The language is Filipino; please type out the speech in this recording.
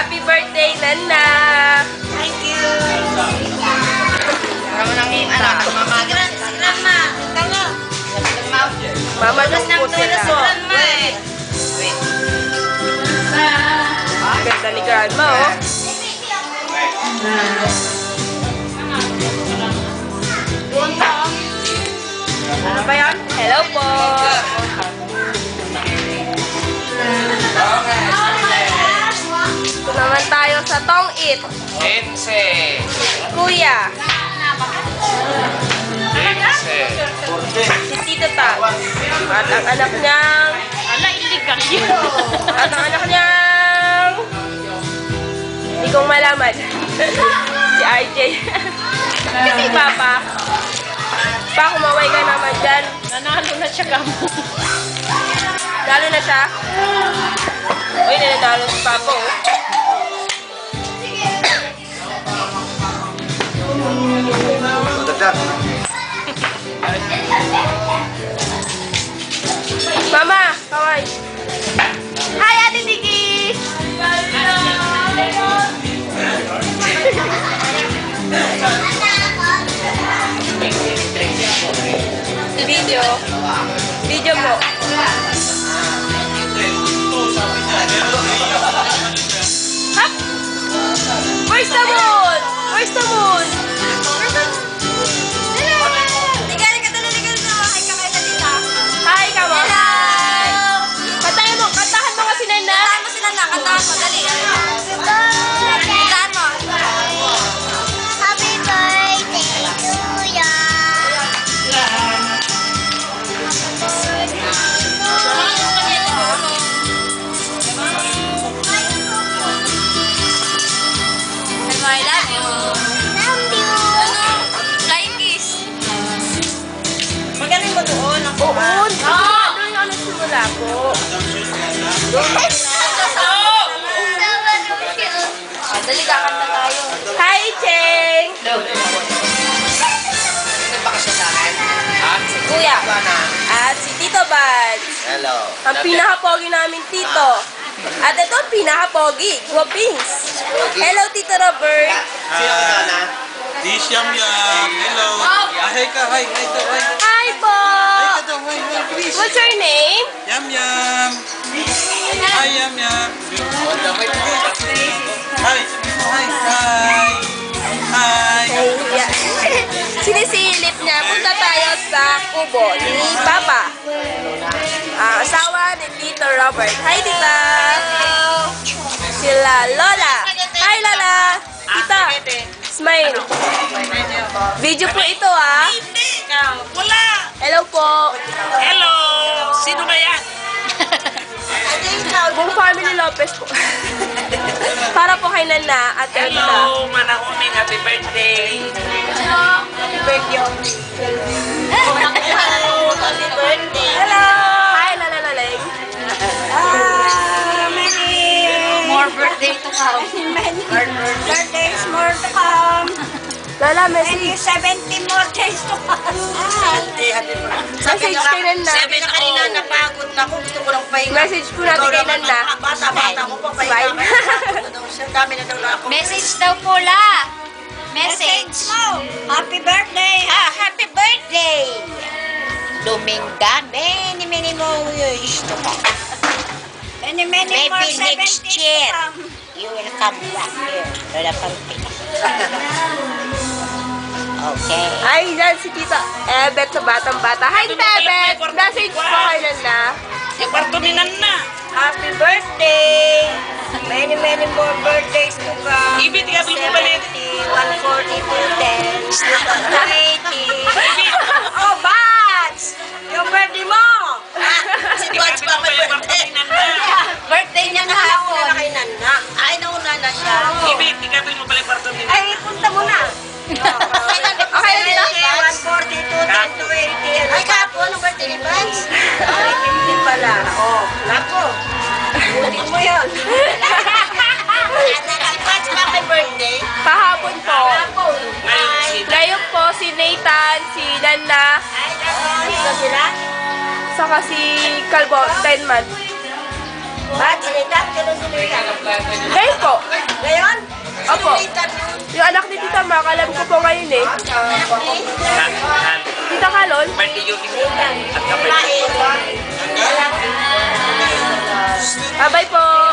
Happy birthday, Nana! Thank you. Kamu nang mama. Grandma. Tama. Mama, lungkot sila. Ganda ni Grandma, oh. Ano ba yan? Hello po! Ito naman tayo sa Tong It. Ense. Kuya, Ense. si Tito Tag. At ang anak niyang... At ang anak niyang... Hindi kong malaman. Si RJ. Si Papa. Pa, kumaway ka naman dyan. Nanalo na siya kamo. Dalo na siya. Uy, nanalo si Papa, oh. Mama, kaway. Hi, Ate Tiki! Video. Video po. Ha? Where's the moon? Where's the moon? Hi, come on. Kantahan mo kasi Nana. Happy birthday to ya. I love you. Love you. Flying kiss. Magaling mo doon. Ako. Oo, doon yung nagsimula po. Dali, kakanta tayo. Hi, Cheng! Nagpakasya sa akin. Ha? Si Kuya. At si Tito Bad. Hello. Ang pinaka-pogi namin Tito. At ito ang pinaka-pogi, Guapings. Hello, Tito Robert. Sino ka na? Dish yum yum. Hello. Hi ka, hi. Hi to, hi. Hi po! Hi ka to, hi, hi, please. What's your name? Yum yum. Hi, yum yum. Hi, hi, hi. Hi. Yeah. Sinisilip niya. Punta tayo sa kubo ni Papa. Asawa ni Tito Robert. Hi, Tita! Sila Lola. Hi, Lola! Tita, smile. Video po ito, ah. Wala. Hello po. Hello. Sino ba yan? Buong family Lopez po. Para po kay Nana at Tita. Hello, Manahuming. Happy birthday. Happy birthday. Happy birthday. Hello! Hi, Lala Laleng. More birthday to come. Birthdays more to come. Lala, Maybe message. 70 more days to come. Message kay Nana. Sabi na kanina, napagod na ako. Gusto ko lang pahinga. Message po natin kay Nana. Bata-bata ko pa Smile. pahinga. Dami na daw na ako. Message daw po la. Message. Happy birthday! Happy birthday! Dominga, many more years to come. Many more Maybe 70 next to year. come. You will come back here. Lola Pampinas. Okay. Ay, yan si Tita Ebet sa Batang-Bata. Hi, Tita Ebet! Message po kay Nana. Yung kwarto ni Nana. Happy birthday! Many more birthdays to come. Ibig, gabi mo balik. 140, 210, 280. Oh, Bats! Yung birthday mo! Si Bats pa may birthday. Birthday niya Nauna kahapon. na kay Nana. Ay, nauna na siya. Ibig, gabi mo balik kwarto nila. Ay, punta mo na. Okay na dito? 142, 10 to 80. Ay, kapon, ang birthday ni Bats? Ay, 50 pala. Oh, nako. Butin mo yun. Si Bats pa may birthday? Kahapon po. Ngayon, si Ngayon po si Nathan, si Nana, Ay, dito sila. saka si Calvo, 10 months. Bats, sinitap ka na sila. Ngayon po. po ngayon eh. Tita Kalon? Birthday yun. At kapatid. Bye po!